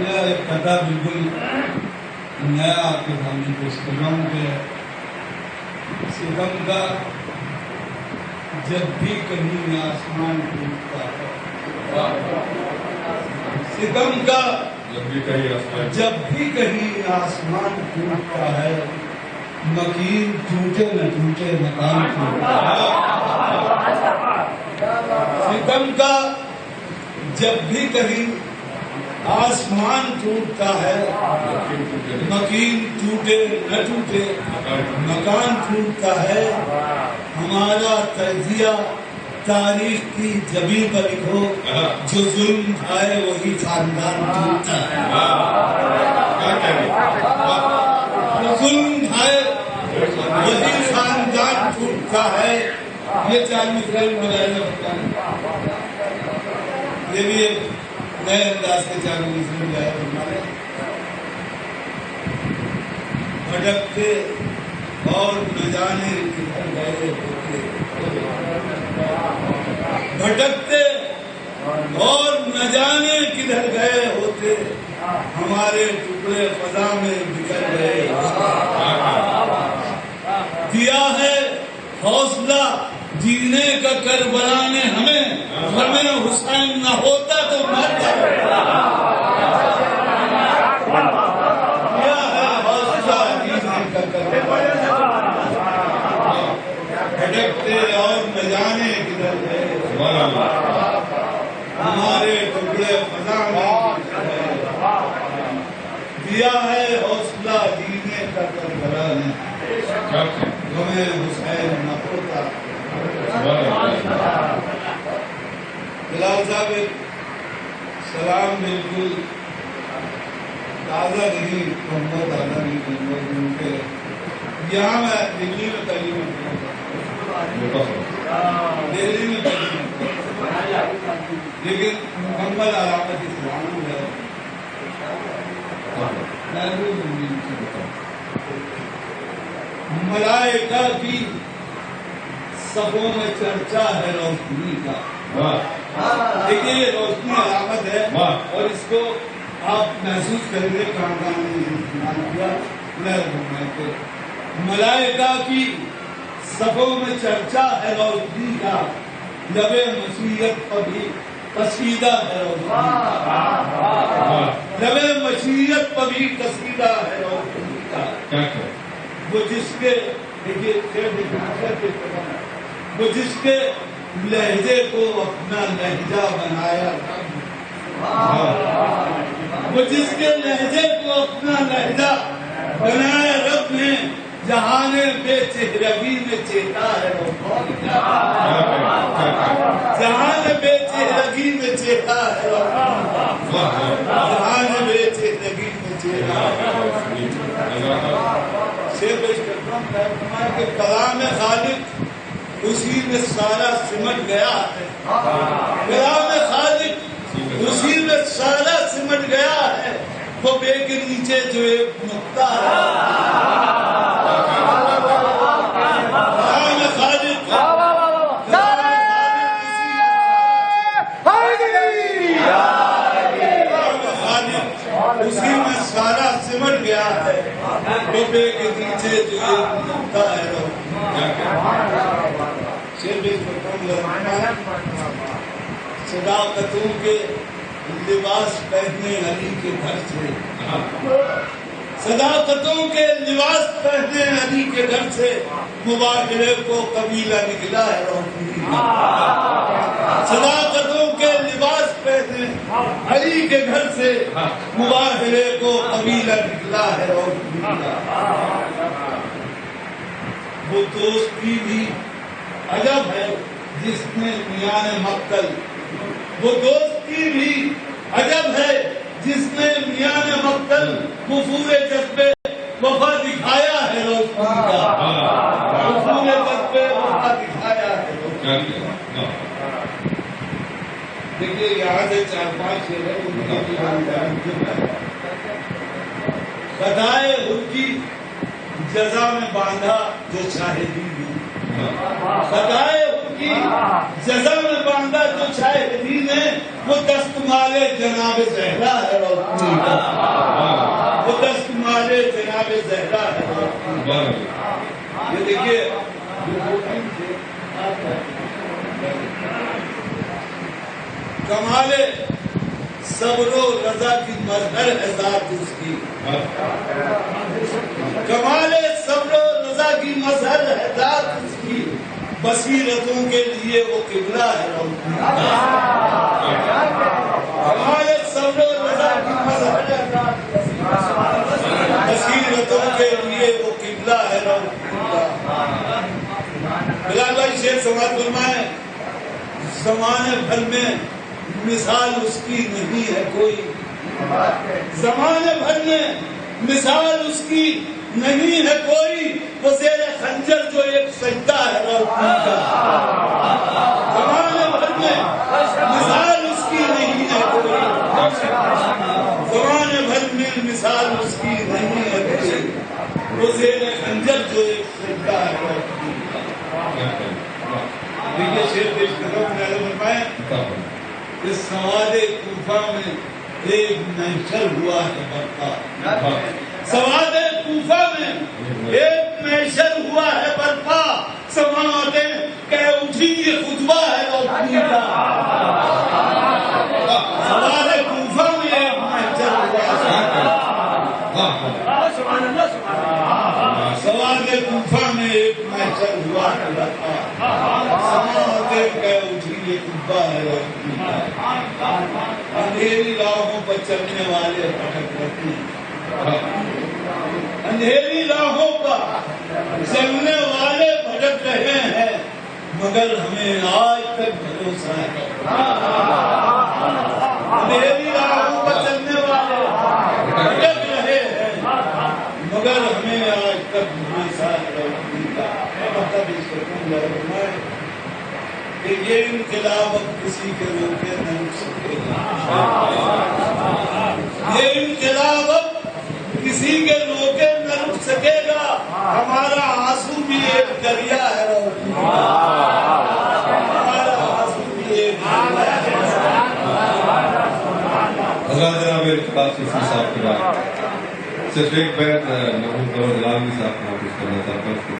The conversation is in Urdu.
ایک قطع بالکل نیا آپ کے سامنے پیش کر رہا ہوں کہ ستم کا جب بھی کہیں آسمان ٹوٹتا ہے، ستم کا جب بھی کہیں آسمان ٹوٹتا ہے، مکین ٹوٹے نہ ٹوٹے مکان ٹوٹتا ہے۔ ستم کا جب بھی کہیں آسمان ٹوٹتا ہے، مکین ٹوٹے نہ ٹوٹے مکان ٹوٹتا ہے۔ ہمارا تجزیہ تاریخ کی جبیں پر لکھو، جو ظلم کھائے وہی خاندان ٹوٹتا ہے۔ جو ظلم کھائے وہی خاندان ٹوٹتا ہے۔ یہ 4 مثال مظاہرہ ہوتا ہے، یہ بھی ایک نئے انداز کے 4 مثال مظاہرہ ہوتا ہے۔ بھٹکتے اور نہ جانے کدھر گئے ہوتے، بھٹکتے اور نہ جانے کدھر گئے ہوتے، ہمارے ٹکڑے فضا میں بکھر گئے ہوتے۔ دیا ہے حوصلہ جینے کا کربلا نے ہمیں، ورنہ حسین نہ ہوتا تو مر جاتا۔ دیا ہے حوصلہ جینے کا کربلا، بھٹکتے اور نہ جانے کدھر گئے، ہمارے ٹکڑے فضا میں بکھر گئے۔ دیا ہے حوصلہ جینے کا کربلا نے، ہمیں حسین نہ ہوتا۔ بلال صاحب ایک سلام بالکل تازہ نہیں، بہت تازہ نہیں، کیونکہ یہاں میں دلی میں تعلیم دہلی میں تعلیم، لیکن مکمل علامت اسلام ہے۔ ملائکہ کی صفوں میں چرچا ہے روشنی کا۔ دیکھیے یہ روشنی علامت ہے، اور اس کو آپ محسوس کریں گے کہاں کہاں استعمال کیا۔ ملائکہ کی صفوں میں چرچا ہے روشنی کا، لب مسیحت پر بھی قصیدہ ہے روشنی کا، لب مسیحت پر بھی قصیدہ ہے روشنی کا۔ وہ جس کے وہ جس کے لہجے کو اپنا لہجہ بنایا، وہ جس کے لہجے کو اپنا لہجہ بنایا رب نے، جہان بے چہرگی میں چیتا ہے روشنی کا، جہان بے چہرگی میں چیتا ہے روشنی کا، جہان بے چہرگی میں چیتا ہے۔ شعر پیش کرتا ہوں کہ کلام خالق اسی میں سارا سمٹ گیا ہے، کلام خالق اسی میں سارا سمٹ گیا ہے، وہ بے کے نیچے جو ایک نقطہ ہے۔ کلام خالق اسی میں سارا سمٹ گیا ہے، وہ بے کے نیچے جو ایک نقطہ ہے۔ صداقتوں کے لباس پہنے علی کے گھر سے، صداقتوں کے لباس پہنے علی کے گھر سے، مباہلے کو قبیلہ نکلا ہے روشنی کا۔ صداقتوں کے لباس پہنے علی کے گھر سے، مباہلے کو قبیلہ نکلا ہے روشنی کا۔ وہ دوستی بھی عجب ہے جس میں میان مقتل، وہ دوستی بھی عجب ہے جس نے میان مقتل وفور جذبے وفا دکھایا ہے روشنی کا، وفور جذبے وفا دکھایا ہے روشنی کا۔ دیکھیے یہاں سے 4-5 شعر ہے، بدائے خود کی جزا میں باندھا جو شاہدی بھی، بدائے خود کی جزا میں باندھا جو شاہدی نے، وہ دستمال جناب زہرا ہے روشنی کا، وہ دستمال جناب زہرا ہے روشنی کا۔ یہ دیکھیے کمال صبر و رضا کی مظہر ہے ذات اس کی، کمال صبر و رضا کی مظہر ہے ذات اس کی، بصیرتوں کے لیے وہ قبلہ ہے روشنی کا۔ کمال صبر و رضا کی مظہر ہے ذات اس کی، بصیرتوں کے لیے وہ قبلہ ہے روشنی کا۔ بلال بھائی شیر سماعت فرمائیں، زمانے بھر میں مثال اس کی نہیں ہے کوئی، زمانے بھر میں مثال اس کی نہیں ہے کوئی، وہ زیر خنجر جو ایک سجدہ ہے روشنی کا۔ زمانے بھر میں مثال اس کی نہیں ہے کوئی، زمانے بھر میں مثال اس کی نہیں ہے کوئی، وہ زیر خنجر جو ایک سجدہ ہے روشنی کا۔ دیکھیے شیر پیش کر رہا ہوں، فرمائیں اس سواد کوفہ میں ایک محشر ہوا ہے برپا، سواد کوفہ میں ایک محشر ہوا ہے برپا، سماعتیں کہہ اٹھی یہ خطبہ ہے روشنی کا۔ سواد کوفہ میں ایک محشر ہوا ہے، سواد کوفہ میں ایک محشر ہوا ہے برپا، سماعتیں کہہ اٹھی یہ خطبہ ہے روشنی کا۔ اندھیری راہوں پر چلنے والے بھٹک رہتے ہیں، اندھیری راہوں پر چلنے والے بھٹک رہے ہیں، مگر ہمیں آج تک بھروسہ ہے۔ اندھیری راہوں پر چلنے والے بھٹک رہے ہیں، مگر ہمیں آج تک بھروسہ ہے روشنی کا۔ کہ یہ انقلاب اب کسی کے روکے نہ رک سکے گا، یہ انقلاب اب کسی کے روکے نہ رک سکے گا، ہمارا آنسو بھی ایک دریا ہے روشنی کا، ہمارا آنسو بھی ایک دریا ہے۔ حضرات جناب ارتقاء صوفی صاحب کے بعد صرف ایک بیت محمود گورنر صاحب کو واپس کرنا چاہتا ہوں۔